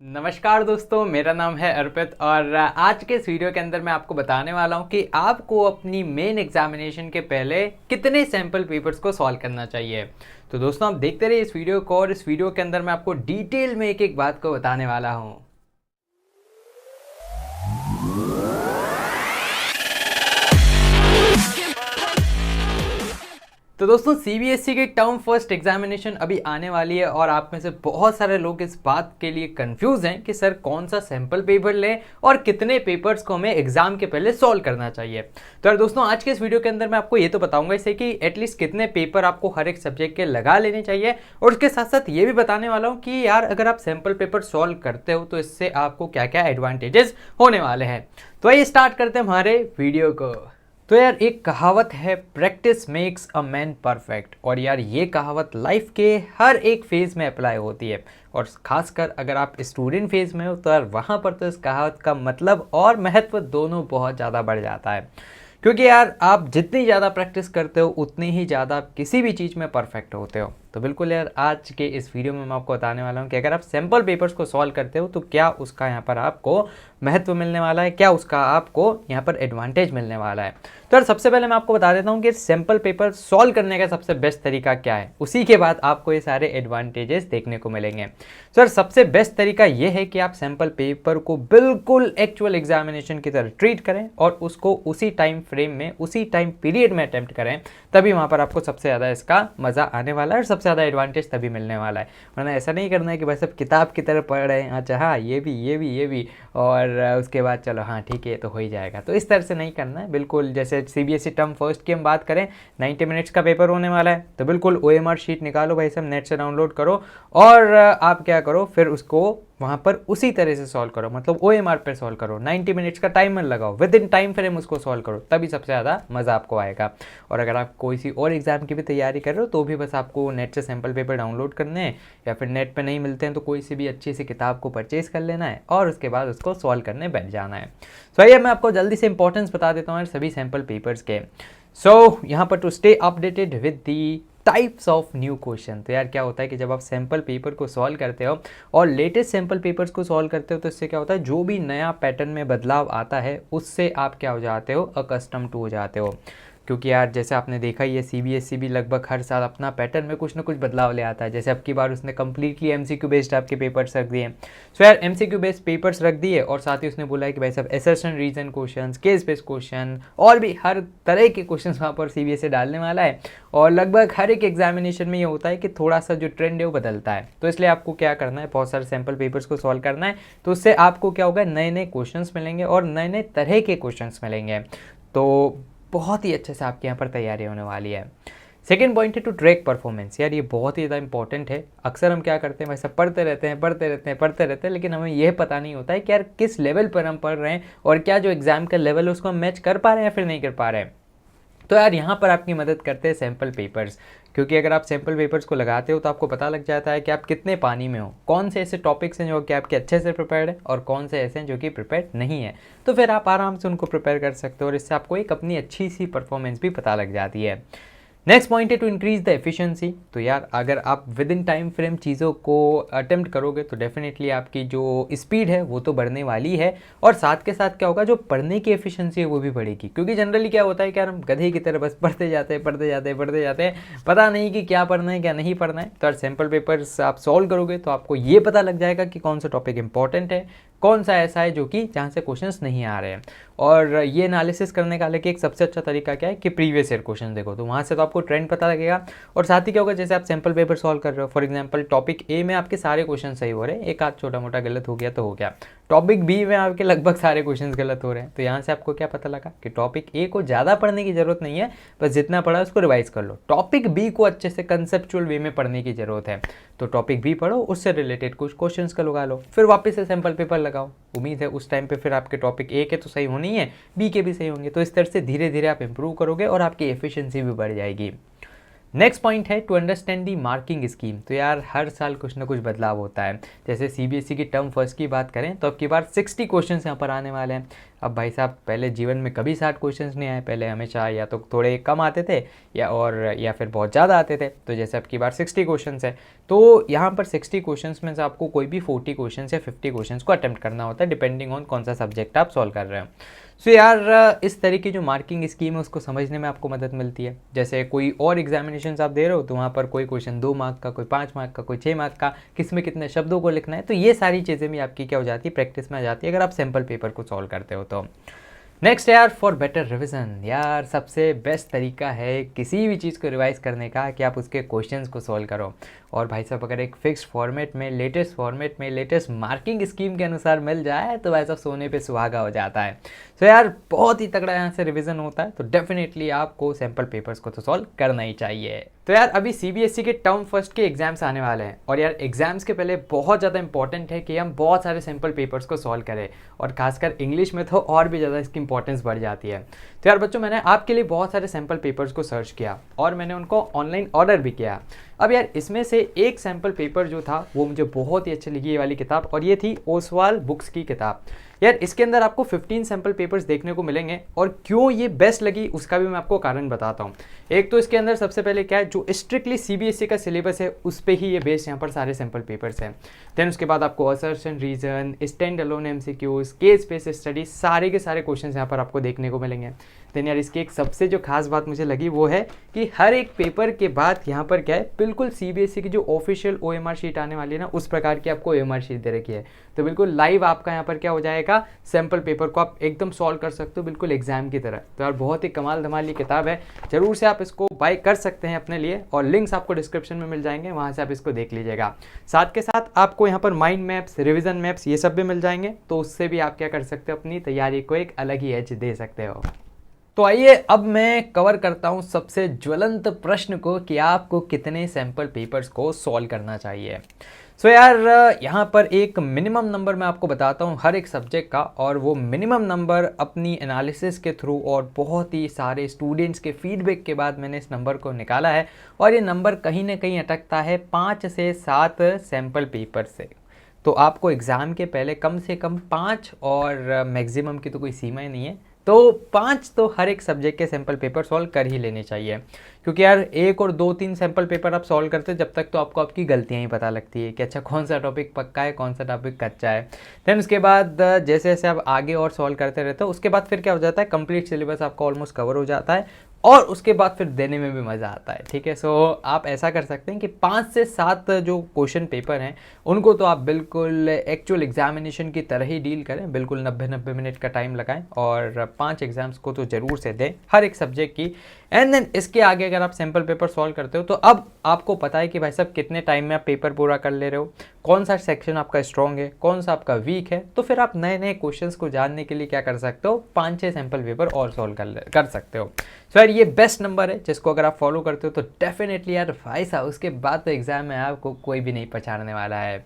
नमस्कार दोस्तों, मेरा नाम है अर्पित और आज के इस वीडियो के अंदर मैं आपको बताने वाला हूं कि आपको अपनी मेन एग्जामिनेशन के पहले कितने सैम्पल पेपर्स को सॉल्व करना चाहिए। तो दोस्तों आप देखते रहिए इस वीडियो को और इस वीडियो के अंदर मैं आपको डिटेल में एक एक बात को बताने वाला हूं। तो दोस्तों सीबीएसई की टर्म फर्स्ट एग्जामिनेशन अभी आने वाली है और आप में से बहुत सारे लोग इस बात के लिए कंफ्यूज हैं कि सर कौन सा सैंपल पेपर लें और कितने पेपर्स को हमें एग्जाम के पहले सॉल्व करना चाहिए। तो यार दोस्तों आज के इस वीडियो के अंदर मैं आपको ये तो बताऊंगा इसे कि एटलीस्ट कितने पेपर आपको हर एक सब्जेक्ट के लगा लेने चाहिए और उसके साथ साथ ये भी बताने वाला हूँ कि यार अगर आप सैंपल पेपर सॉल्व करते हो तो इससे आपको क्या क्या एडवांटेजेस होने वाले हैं। तो आइए स्टार्ट करते हैं हमारे वीडियो को। तो यार एक कहावत है, practice makes a man perfect, और यार ये कहावत लाइफ के हर एक फेज़ में अप्लाई होती है और खासकर अगर आप स्टूडेंट फेज़ में हो तो यार वहाँ पर तो इस कहावत का मतलब और महत्व दोनों बहुत ज़्यादा बढ़ जाता है, क्योंकि यार आप जितनी ज़्यादा प्रैक्टिस करते हो उतनी ही ज़्यादा आप किसी भी चीज़ में परफेक्ट होते हो। तो बिल्कुल यार आज के इस वीडियो में मैं आपको बताने वाला हूँ कि अगर आप सैम्पल पेपर्स को सॉल्व करते हो तो क्या उसका यहाँ पर आपको महत्व मिलने वाला है, क्या उसका आपको यहाँ पर एडवांटेज मिलने वाला है। तो यार सबसे पहले मैं आपको बता देता हूँ कि सैम्पल पेपर सॉल्व करने का सबसे बेस्ट तरीका क्या है, उसी के बाद आपको ये सारे एडवांटेजेस देखने को मिलेंगे। तो यार सबसे बेस्ट तरीका ये है कि आप सैम्पल पेपर को बिल्कुल एक्चुअल एग्जामिनेशन की तरह ट्रीट करें और उसको उसी टाइम फ्रेम में उसी टाइम पीरियड में अटेम्प्ट करें, तभी वहाँ पर आपको सबसे ज़्यादा इसका मज़ा आने वाला है और सबसे ज़्यादा एडवांटेज तभी मिलने वाला है। वरना ऐसा नहीं करना है कि बस अब किताब की तरह पढ़ रहे हैं, अच्छा हाँ ये भी और उसके बाद चलो हाँ ठीक है तो हो ही जाएगा। तो इस तरह से नहीं करना है। बिल्कुल जैसे सीबीएसई टर्म फर्स्ट की हम बात करें, 90 मिनट्स का पेपर होने वाला है, तो बिल्कुल ओएमआर शीट निकालो भाई साहब, नेट से डाउनलोड करो और आप क्या करो फिर उसको वहाँ पर उसी तरह से सॉल्व करो, मतलब ओएमआर पे सॉल्व करो, 90 मिनट्स का टाइमर लगाओ, विद इन टाइम फ्रेम उसको सॉल्व करो, तभी सबसे ज़्यादा मज़ा आपको आएगा। और अगर आप कोई सी और एग्जाम की भी तैयारी कर रहे हो तो भी बस आपको नेट से सैम्पल पेपर डाउनलोड करने हैं या फिर नेट पे नहीं मिलते हैं तो कोई सी भी अच्छी सी किताब को परचेज कर लेना है और उसके बाद उसको सॉल्व करने बैठ जाना है। सो आइए मैं आपको जल्दी से इंपॉर्टेंस बता देता हूँ सभी सैम्पल पेपर्स के। सो यहाँ पर to stay updated with the types of new question. तो यार क्या होता है कि जब आप सैम्पल पेपर को सॉल्व करते हो और लेटेस्ट सैम्पल पेपर्स को सॉल्व करते हो तो इससे क्या होता है, जो भी नया पैटर्न में बदलाव आता है उससे आप क्या हो जाते हो, अकस्टम टू हो जाते हो। क्योंकि यार जैसे आपने देखा ही है सीबीएसई भी लगभग हर साल अपना पैटर्न में कुछ ना कुछ बदलाव ले आता है। जैसे अब की बार उसने कम्प्लीटली एमसीक्यू बेस्ड आपके पेपर्स रख दिए। सो यार एमसीक्यू बेस्ड पेपर्स रख दिए और साथ ही उसने बोला है कि भाई साहब assertion reason question, case based question और भी हर तरह के क्वेश्चन वहाँ पर सीबीएसई डालने वाला है। और लगभग हर एक एग्जामिनेशन में ये होता है कि थोड़ा सा जो ट्रेंड है वो बदलता है। तो इसलिए आपको क्या करना है, बहुत सारे सैम्पल पेपर्स को सॉल्व करना है, तो उससे आपको क्या होगा, नए नए क्वेश्चंस मिलेंगे और नए नए तरह के क्वेश्चंस मिलेंगे। तो बहुत ही अच्छे से आपके यहाँ पर तैयारी होने वाली है। सेकेंड पॉइंट है टू ट्रैक परफॉर्मेंस। यार ये बहुत ही ज़्यादा इंपॉर्टेंट है। अक्सर हम क्या करते हैं, वैसे पढ़ते रहते हैं, लेकिन हमें यह पता नहीं होता है कि यार किस लेवल पर हम पढ़ रहे हैं और क्या जो एग्जाम का लेवल है उसको हम मैच कर पा रहे हैं या फिर नहीं कर पा रहे हैं। तो यार यहाँ पर आपकी मदद करते हैं सैम्पल पेपर्स, क्योंकि अगर आप सैम्पल पेपर्स को लगाते हो तो आपको पता लग जाता है कि आप कितने पानी में हो, कौन से ऐसे टॉपिक्स हैं जो कि आपके अच्छे से प्रिपेयर्ड है और कौन से ऐसे हैं जो कि प्रिपेयर्ड नहीं है। तो फिर आप आराम से उनको प्रिपेयर कर सकते हो और इससे आपको एक अपनी अच्छी सी परफॉर्मेंस भी पता लग जाती है। नेक्स्ट पॉइंट है टू इंक्रीज द एफिशिएंसी। तो यार अगर आप विद इन टाइम फ्रेम चीज़ों को अटेम्प्ट करोगे तो डेफिनेटली आपकी जो स्पीड है वो तो बढ़ने वाली है और साथ के साथ क्या होगा, जो पढ़ने की एफिशिएंसी है वो भी बढ़ेगी। क्योंकि जनरली क्या होता है कि यार हम गधे की तरह बस पढ़ते जाते हैं, पता नहीं कि क्या पढ़ना है क्या नहीं पढ़ना है। तो यार सैम्पल पेपर्स आप सॉल्व करोगे तो आपको ये पता लग जाएगा कि कौन सा टॉपिक इंपॉर्टेंट है, कौन सा ऐसा है जो कि जहाँ से क्वेश्चंस नहीं आ रहे हैं। और ये एनालिसिस करने का लेके एक सबसे अच्छा तरीका क्या है कि प्रीवियस ईयर क्वेश्चन देखो, तो वहाँ से तो आपको ट्रेंड पता लगेगा। और साथ ही क्या होगा, जैसे आप सैम्पल पेपर सॉल्व कर रहे हो, फॉर एग्जांपल टॉपिक ए में आपके सारे क्वेश्चन सही हो रहे हैं, एक आध छोटा मोटा गलत हो गया तो हो गया, टॉपिक बी में आपके लगभग सारे क्वेश्चन गलत हो रहे हैं। तो यहाँ से आपको क्या पता लगा कि टॉपिक ए को ज़्यादा पढ़ने की जरूरत नहीं है, बस जितना पढ़ा उसको रिवाइज कर लो। टॉपिक बी को अच्छे से कंसेप्चुअल वे में पढ़ने की जरूरत है, तो टॉपिक बी पढ़ो, उससे रिलेटेड कुछ क्वेश्चंस का लगा लो, फिर वापस से सैम्पल पेपर लगाओ। उम्मीद है उस टाइम पे फिर आपके टॉपिक ए के तो सही होने ही है, बी के भी सही होंगे। तो इस तरह से धीरे धीरे आप इंप्रूव करोगे और आपकी एफिशिएंसी भी बढ़ जाएगी। नेक्स्ट पॉइंट है to understand the marking scheme. तो यार हर साल कुछ ना कुछ बदलाव होता है। जैसे सीबीएसई की टर्म फर्स्ट की बात करें तो अब की बार 60 क्वेश्चन यहाँ पर आने वाले हैं। अब भाई साहब पहले जीवन में कभी 60 क्वेश्चंस नहीं आए, पहले हमेशा या तो थोड़े कम आते थे या फिर बहुत ज़्यादा आते थे। तो जैसे अब की बार 60 क्वेश्चंस है, तो यहाँ पर 60 क्वेश्चंस में से आपको कोई भी 40 क्वेश्चंस या 50 क्वेश्चंस को अटेम्प्ट करना होता है, डिपेंडिंग ऑन कौन सा सब्जेक्ट आप सॉल्व कर रहे हो। सो यार इस तरह की जो मार्किंग स्कीम है उसको समझने में आपको मदद मिलती है। जैसे कोई और एग्जामिनेशन आप दे रहे हो तो वहाँ पर कोई क्वेश्चन 2 मार्क का, कोई 5 मार्क का, कोई 6 मार्क का, किस में कितने शब्दों को लिखना है, तो ये सारी चीज़ें भी आपकी क्या हो जाती है, प्रैक्टिस में आ जाती है अगर आप सैम्पल पेपर को सॉल्व करते हो तो। नेक्स्ट यार, फॉर बेटर रिविजन। यार सबसे बेस्ट तरीका है किसी भी चीज़ को रिवाइज करने का कि आप उसके क्वेश्चंस को सॉल्व करो। और भाई साहब अगर एक फिक्स्ड फॉर्मेट में, लेटेस्ट फॉर्मेट में, लेटेस्ट मार्किंग स्कीम के अनुसार मिल जाए तो भाई साहब सोने पे सुहागा हो जाता है। सो यार बहुत ही तगड़ा यहाँ से रिवीजन होता है, तो डेफिनेटली आपको सैम्पल पेपर्स को तो सॉल्व करना ही चाहिए। तो यार अभी सीबीएसई के टर्म फर्स्ट के एग्जाम्स आने वाले हैं, और यार एग्जाम्स के पहले बहुत ज़्यादा इंपॉर्टेंट है कि हम बहुत सारे सैम्पल पेपर्स को सॉल्व करें, और खासकर इंग्लिश में तो और भी ज़्यादा इसकी इंपॉर्टेंस बढ़ जाती है। तो यार बच्चों, मैंने आपके लिए बहुत सारे सैम्पल पेपर्स को सर्च किया और मैंने उनको ऑनलाइन ऑर्डर भी किया। अब यार इसमें से एक सैम्पल पेपर जो था वो मुझे बहुत ही अच्छी लगी, ये वाली किताब, और ये थी ओसवाल बुक्स की किताब। यार इसके अंदर आपको 15 सैम्पल पेपर्स देखने को मिलेंगे, और क्यों ये बेस्ट लगी उसका भी मैं आपको कारण बताता हूँ। एक तो इसके अंदर सबसे पहले क्या है, जो स्ट्रिक्टली सीबीएसई का सिलेबस है उस पर ही ये बेस्ड यहाँ पर सारे सैम्पल पेपर्स हैं। देन उसके बाद आपको assertion reason, stand alone MCQs, case based study, सारे के सारे क्वेश्चन यहाँ पर आपको देखने को मिलेंगे। देन यार इसकी एक सबसे जो खास बात मुझे लगी वो है कि हर एक पेपर के बाद यहाँ पर क्या है, बिल्कुल सीबीएसई की जो ऑफिशियल ओएमआर शीट आने वाली है ना, उस प्रकार की आपको ओएमआर शीट दे रखी है। तो बिल्कुल लाइव आपका यहाँ पर क्या हो जाएगा, सैम्पल पेपर को आप एकदम सॉल्व कर सकते हो, बिल्कुल एग्जाम की तरह। तो यार बहुत ही कमाल धमाल ये किताब है, जरूर से आप इसको बाय कर सकते हैं अपने लिए, और लिंक्स आपको डिस्क्रिप्शन में मिल जाएंगे, वहाँ से आप इसको देख लीजिएगा। साथ के साथ आपको यहाँ पर माइंड मैप्स, रिविजन मैप्स, ये सब भी मिल जाएंगे, तो उससे भी आप क्या कर सकते हो, अपनी तैयारी को एक अलग ही एज दे सकते हो। तो आइए अब मैं कवर करता हूँ सबसे ज्वलंत प्रश्न को कि आपको कितने सैम्पल पेपर्स को सॉल्व करना चाहिए। सो यार यहाँ पर एक मिनिमम नंबर मैं आपको बताता हूँ हर एक सब्जेक्ट का, और वो मिनिमम नंबर अपनी एनालिसिस के थ्रू और बहुत ही सारे स्टूडेंट्स के फीडबैक के बाद मैंने इस नंबर को निकाला है, और ये नंबर कहीं ना कहीं अटकता है 5 से 7 सैम्पल पेपर से। तो आपको एग्ज़ाम के पहले कम से कम 5, और मैक्सिमम की तो कोई सीमा ही नहीं है, तो 5 तो हर एक सब्जेक्ट के सैम्पल पेपर सॉल्व कर ही लेने चाहिए। क्योंकि यार 1 और 2-3 सैम्पल पेपर आप सॉल्व करते जब तक तो आपको आपकी गलतियां ही पता लगती है कि अच्छा कौन सा टॉपिक पक्का है, कौन सा टॉपिक कच्चा है। देन उसके बाद जैसे जैसे आप आगे और सॉल्व करते रहते हो, उसके बाद फिर क्या हो जाता है, कंप्लीट सिलेबस आपका ऑलमोस्ट कवर हो जाता है, और उसके बाद फिर देने में भी मज़ा आता है। ठीक है, सो आप ऐसा कर सकते हैं कि 5 से 7 जो क्वेश्चन पेपर हैं उनको तो आप बिल्कुल एक्चुअल एग्जामिनेशन की तरह ही डील करें, बिल्कुल 90 मिनट का टाइम लगाएं, और 5 एग्जाम्स को तो ज़रूर से दें हर एक सब्जेक्ट की। एंड देन इसके आगे अगर आप सैम्पल पेपर सॉल्व करते हो तो अब आपको पता है कि भाई साहब कितने टाइम में आप पेपर पूरा कर ले रहे हो, कौन सा सेक्शन आपका स्ट्रॉन्ग है, कौन सा आपका वीक है, तो फिर आप नए नए क्वेश्चंस को जानने के लिए क्या कर सकते हो, 5-6 सैम्पल पेपर और सॉल्व कर सकते हो। सो यार ये बेस्ट नंबर है जिसको अगर आप फॉलो करते हो तो डेफिनेटली यार भाई साहब उसके बाद तो एग्जाम में आपको कोई भी नहीं पछाड़ने वाला है।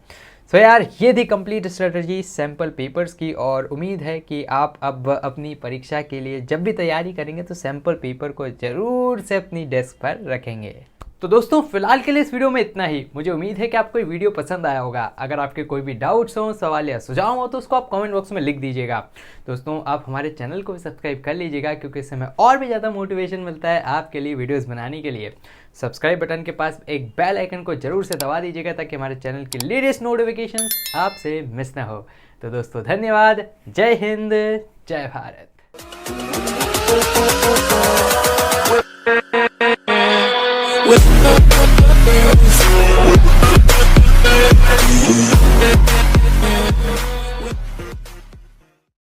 सो यार ये थी कंप्लीट स्ट्रेटजी सैम्पल पेपर्स की, और उम्मीद है कि आप अब अपनी परीक्षा के लिए जब भी तैयारी करेंगे तो सैम्पल पेपर को ज़रूर से अपनी डेस्क पर रखेंगे। तो दोस्तों फिलहाल के लिए इस वीडियो में इतना ही। मुझे उम्मीद है कि आपको ये वीडियो पसंद आया होगा। अगर आपके कोई भी डाउट्स हो, सवाल या सुझाव हो तो उसको आप कमेंट बॉक्स में लिख दीजिएगा। दोस्तों आप हमारे चैनल को भी सब्सक्राइब कर लीजिएगा, क्योंकि इससे हमें और भी ज़्यादा मोटिवेशन मिलता है आपके लिए वीडियोज़ बनाने के लिए। सब्सक्राइब बटन के पास एक बेल आइकन को जरूर से दबा दीजिएगा ताकि हमारे चैनल की लेटेस्ट नोटिफिकेशन आपसे मिस ना हो। तो दोस्तों धन्यवाद, जय हिंद, जय भारत। With